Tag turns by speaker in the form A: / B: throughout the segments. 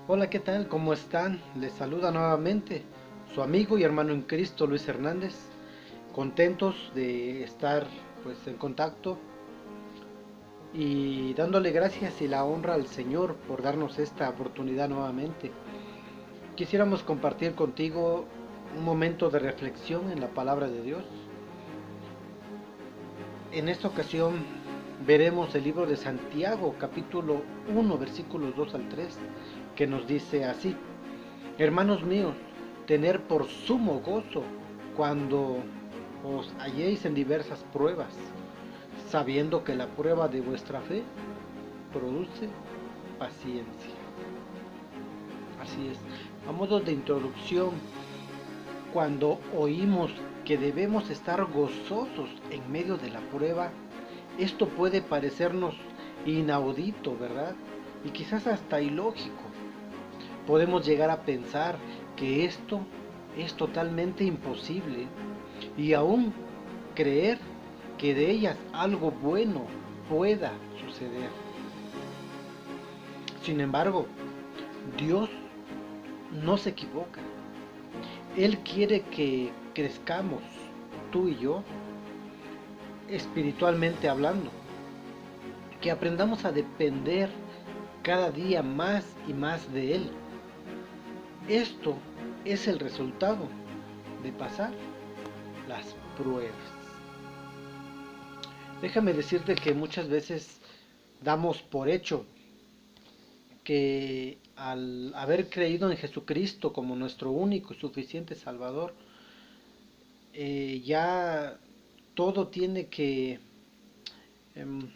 A: Hola, ¿qué tal? ¿Cómo están? Les saluda nuevamente su amigo y hermano en Cristo, Luis Hernández. Contentos de estar en contacto y dándole gracias y la honra al Señor por darnos esta oportunidad nuevamente. Quisiéramos compartir contigo un momento de reflexión en la palabra de Dios. En esta ocasión veremos el libro de Santiago, capítulo 1, versículos 2 al 3, que nos dice así: Hermanos míos, tener por sumo gozo cuando os halléis en diversas pruebas, sabiendo que la prueba de vuestra fe produce paciencia. Así es. A modo de introducción, cuando oímos que debemos estar gozosos en medio de la prueba, esto puede parecernos inaudito, ¿verdad? Y quizás hasta ilógico. Podemos llegar a pensar que esto es totalmente imposible y aún creer que de ellas algo bueno pueda suceder. Sin embargo, Dios no se equivoca. Él quiere que crezcamos, tú y yo, espiritualmente hablando, que aprendamos a depender cada día más y más de Él. Esto es el resultado de pasar las pruebas. Déjame decirte que muchas veces damos por hecho que al haber creído en Jesucristo como nuestro único y suficiente Salvador, ya todo tiene em,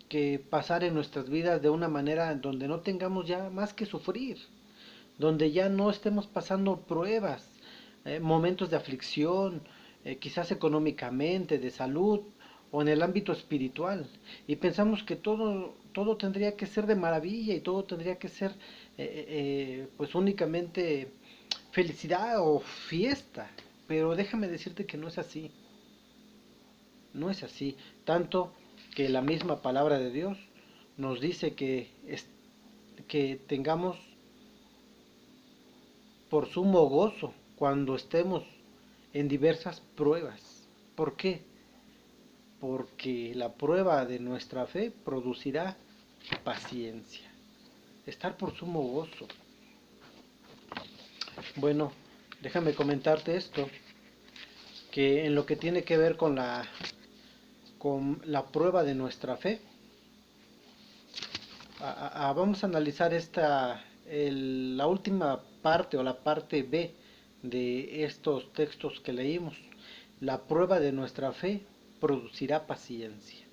A: que pasar en nuestras vidas de una manera donde no tengamos ya más que sufrir, donde ya no estemos pasando pruebas, momentos de aflicción, quizás económicamente, de salud o en el ámbito espiritual. Y pensamos que todo tendría que ser de maravilla y todo tendría que ser pues únicamente felicidad o fiesta. Pero déjame decirte que no es así, no es así. Tanto que la misma palabra de Dios nos dice que tengamos por sumo gozo cuando estemos en diversas pruebas. ¿Por qué? Porque la prueba de nuestra fe producirá paciencia. Estar por sumo gozo. Bueno, déjame comentarte esto, que en lo que tiene que ver con la prueba de nuestra fe, vamos a analizar la última parte o la parte B de estos textos que leímos. La prueba de nuestra fe producirá paciencia.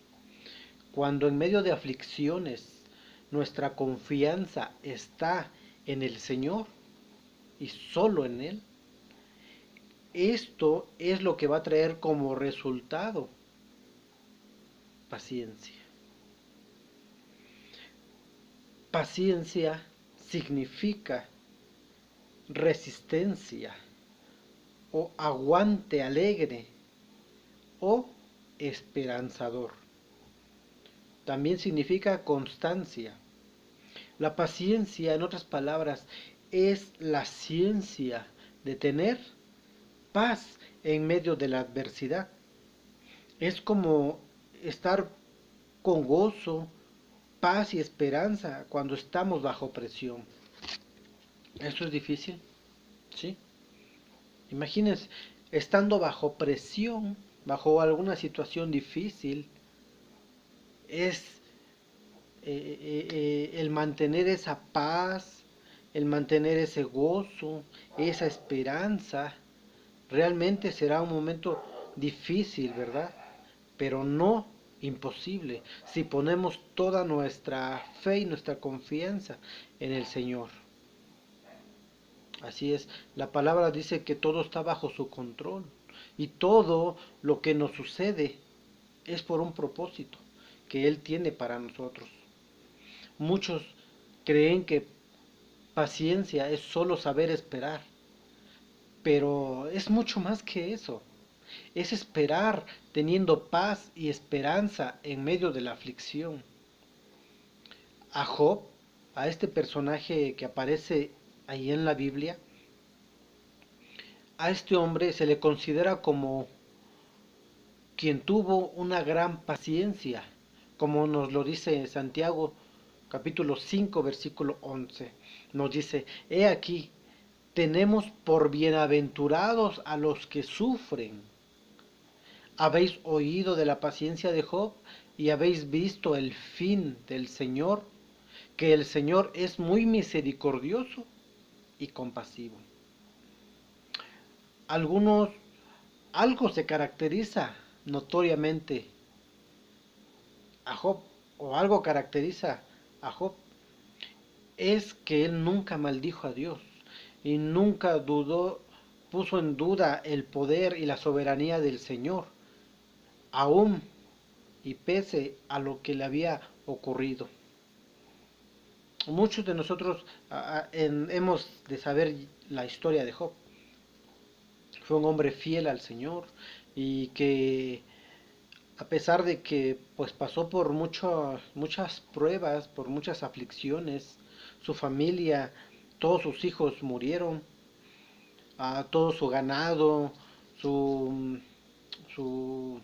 A: Cuando en medio de aflicciones nuestra confianza está en el Señor y solo en Él, esto es lo que va a traer como resultado paciencia. Paciencia significa resistencia o aguante alegre o esperanzador. También significa constancia. La paciencia, en otras palabras, es la ciencia de tener paz en medio de la adversidad. Es como estar con gozo, paz y esperanza cuando estamos bajo presión. ¿Eso es difícil? Sí. Imagínense, estando bajo presión, bajo alguna situación difícil, es el mantener esa paz, el mantener ese gozo, esa esperanza. Realmente será un momento difícil, ¿verdad? Pero no imposible si ponemos toda nuestra fe y nuestra confianza en el Señor. Así es, la palabra dice que todo está bajo su control y todo lo que nos sucede es por un propósito que Él tiene para nosotros. Muchos creen que paciencia es solo saber esperar, pero es mucho más que eso. Es esperar teniendo paz y esperanza en medio de la aflicción. A Job a este personaje que aparece ahí en la Biblia, a este hombre se le considera como quien tuvo una gran paciencia, como nos lo dice Santiago capítulo 5 versículo 11. Nos dice, he aquí, tenemos por bienaventurados a los que sufren. Habéis oído de la paciencia de Job y habéis visto el fin del Señor, que el Señor es muy misericordioso y compasivo. Algunos, algo se caracteriza notoriamente a Job, o algo caracteriza a Job, es que él nunca maldijo a Dios y nunca dudó, puso en duda el poder y la soberanía del Señor, aún y pese a lo que le había ocurrido. Muchos de nosotros hemos de saber la historia de Job. Fue un hombre fiel al Señor y que a pesar de que pues pasó por muchas pruebas, por muchas aflicciones, su familia, todos sus hijos murieron, todo su ganado, su, su,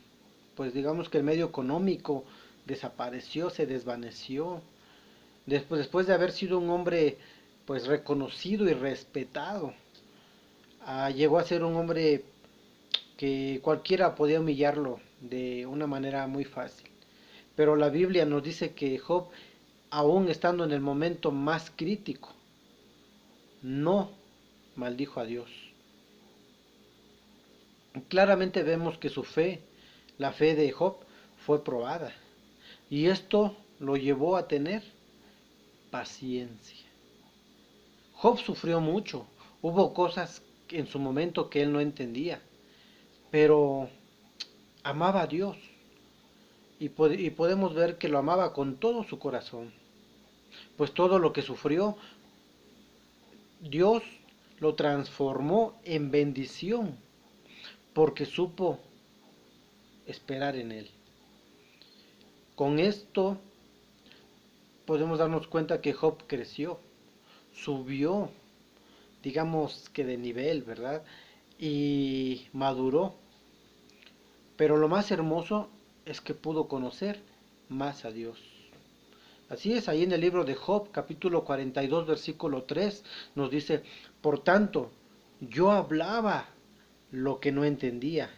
A: pues digamos que el medio económico desapareció, se desvaneció. Después de haber sido un hombre pues reconocido y respetado, llegó a ser un hombre que cualquiera podía humillarlo de una manera muy fácil. Pero la Biblia nos dice que Job, aún estando en el momento más crítico, no maldijo a Dios. Claramente vemos que su fe, la fe de Job, fue probada. Y esto lo llevó a tener paciencia. Job sufrió mucho. Hubo cosas en su momento que él no entendía. Pero amaba a Dios. Y podemos ver que lo amaba con todo su corazón. Pues todo lo que sufrió, Dios lo transformó en bendición. Porque supo esperar en Él. Con esto podemos darnos cuenta que Job creció, subió, digamos que de nivel, ¿verdad? Y maduró. Pero lo más hermoso es que pudo conocer más a Dios. Así es, ahí en el libro de Job, capítulo 42, versículo 3, nos dice, por tanto, yo hablaba lo que no entendía,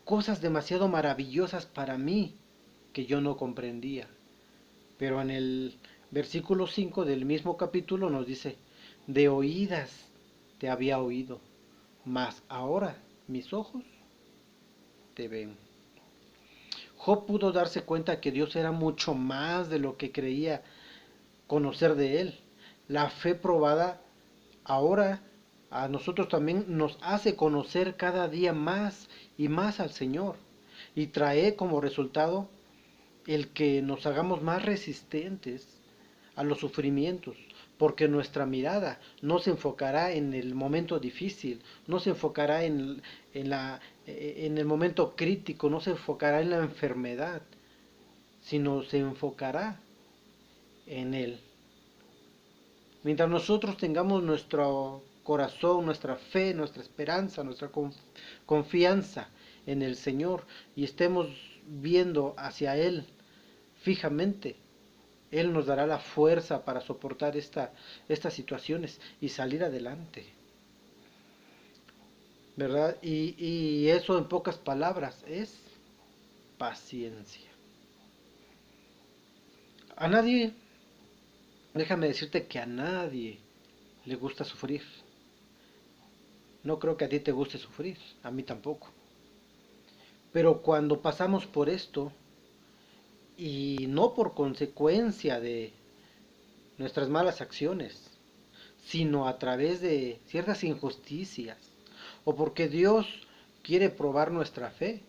A: cosas demasiado maravillosas para mí que yo no comprendía. Pero en el versículo 5 del mismo capítulo nos dice, de oídas te había oído, mas ahora mis ojos te ven. Job pudo darse cuenta que Dios era mucho más de lo que creía conocer de Él. La fe probada ahora a nosotros también nos hace conocer cada día más y más al Señor y trae como resultado el que nos hagamos más resistentes a los sufrimientos, porque nuestra mirada no se enfocará en el momento difícil, no se enfocará en el momento crítico, no se enfocará en la enfermedad, sino se enfocará en Él. Mientras nosotros tengamos nuestro corazón, nuestra fe, nuestra esperanza, nuestra confianza en el Señor y estemos viendo hacia Él fijamente, Él nos dará la fuerza para soportar estas situaciones y salir adelante, ¿verdad? Y eso en pocas palabras es paciencia. A nadie, déjame decirte que a nadie le gusta sufrir. No creo que a ti te guste sufrir, a mí tampoco. Pero cuando pasamos por esto, y no por consecuencia de nuestras malas acciones, sino a través de ciertas injusticias, o porque Dios quiere probar nuestra fe,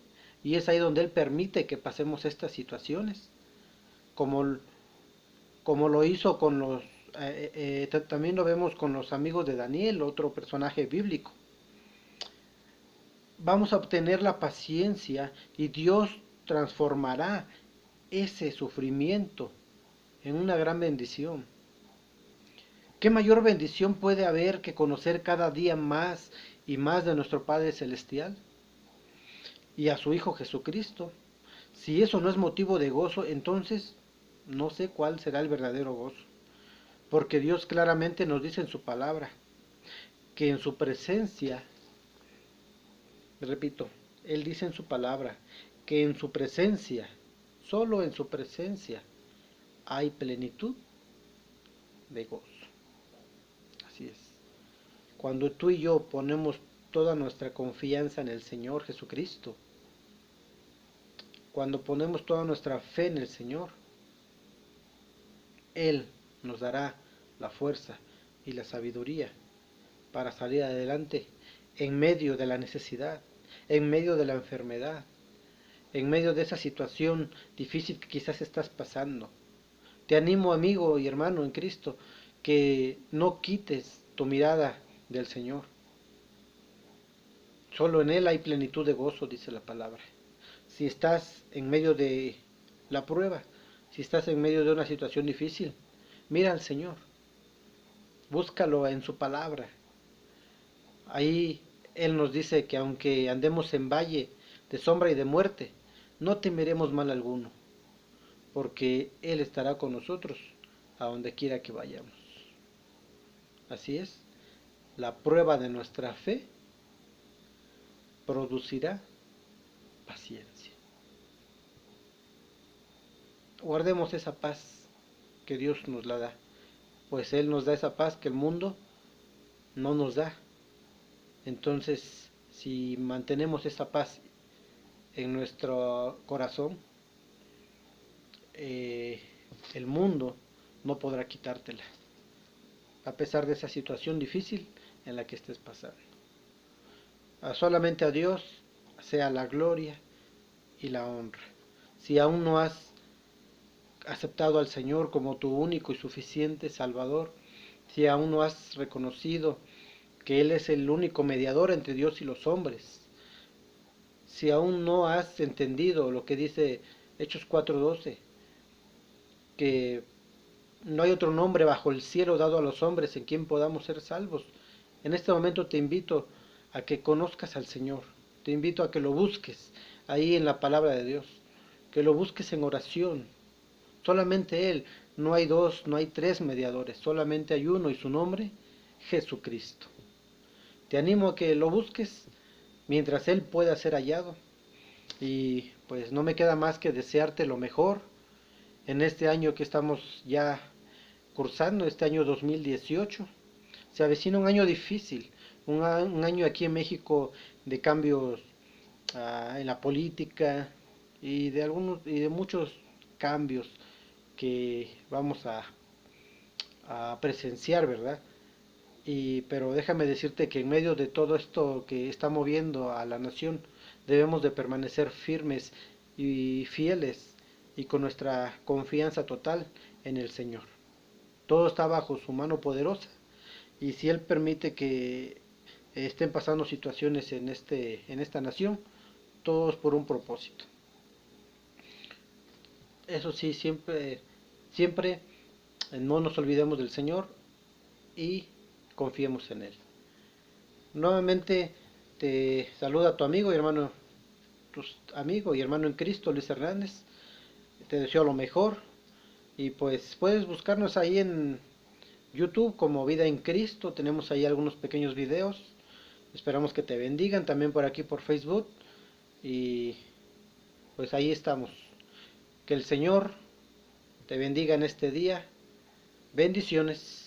A: y es ahí donde Él permite que pasemos estas situaciones, como, como lo hizo con los, también lo vemos con los amigos de Daniel, otro personaje bíblico. Vamos a obtener la paciencia y Dios transformará ese sufrimiento en una gran bendición. ¿Qué mayor bendición puede haber que conocer cada día más y más de nuestro Padre Celestial y a su Hijo Jesucristo? Si eso no es motivo de gozo, entonces no sé cuál será el verdadero gozo. Porque Dios claramente nos dice en su palabra que en su presencia, repito, Él dice en su palabra que en su presencia, solo en su presencia, hay plenitud de gozo. Así es. Cuando tú y yo ponemos toda nuestra confianza en el Señor Jesucristo, cuando ponemos toda nuestra fe en el Señor, Él nos dará la fuerza y la sabiduría para salir adelante en medio de la necesidad, en medio de la enfermedad, en medio de esa situación difícil que quizás estás pasando. Te animo, amigo y hermano en Cristo, que no quites tu mirada del Señor. Solo en Él hay plenitud de gozo, dice la palabra. Si estás en medio de la prueba, si estás en medio de una situación difícil, mira al Señor, búscalo en su palabra. Ahí Él nos dice que aunque andemos en valle de sombra y de muerte, no temeremos mal alguno, porque Él estará con nosotros a donde quiera que vayamos. Así es, la prueba de nuestra fe producirá paciencia. Guardemos esa paz que Dios nos la da, pues Él nos da esa paz que el mundo no nos da. Entonces, si mantenemos esa paz en nuestro corazón, el mundo no podrá quitártela, a pesar de esa situación difícil en la que estés pasando. Solamente a Dios sea la gloria y la honra. Si aún no has aceptado al Señor como tu único y suficiente Salvador, si aún no has reconocido que Él es el único mediador entre Dios y los hombres, si aún no has entendido lo que dice Hechos 4:12, que no hay otro nombre bajo el cielo dado a los hombres en quien podamos ser salvos, en este momento te invito a que conozcas al Señor, te invito a que lo busques ahí en la palabra de Dios, que lo busques en oración. Solamente Él, no hay dos, no hay tres mediadores, solamente hay uno y su nombre, Jesucristo. Te animo a que lo busques mientras Él pueda ser hallado. Y pues no me queda más que desearte lo mejor en este año que estamos ya cursando, este año 2018. Se avecina un año difícil, un año aquí en México de cambios en la política y de muchos cambios que vamos a presenciar, ¿verdad? Pero déjame decirte que en medio de todo esto que está moviendo a la nación, debemos de permanecer firmes y fieles y con nuestra confianza total en el Señor. Todo está bajo su mano poderosa y si Él permite que estén pasando situaciones en esta nación, todo es por un propósito. Eso sí, siempre no nos olvidemos del Señor y confiemos en Él. Nuevamente te saluda tu amigo y hermano, amigo y hermano en Cristo, Luis Hernández. Te deseo lo mejor y pues puedes buscarnos ahí en YouTube como Vida en Cristo. Tenemos ahí algunos pequeños videos. Esperamos que te bendigan también por aquí por Facebook y pues ahí estamos. Que el Señor te bendiga en este día. Bendiciones.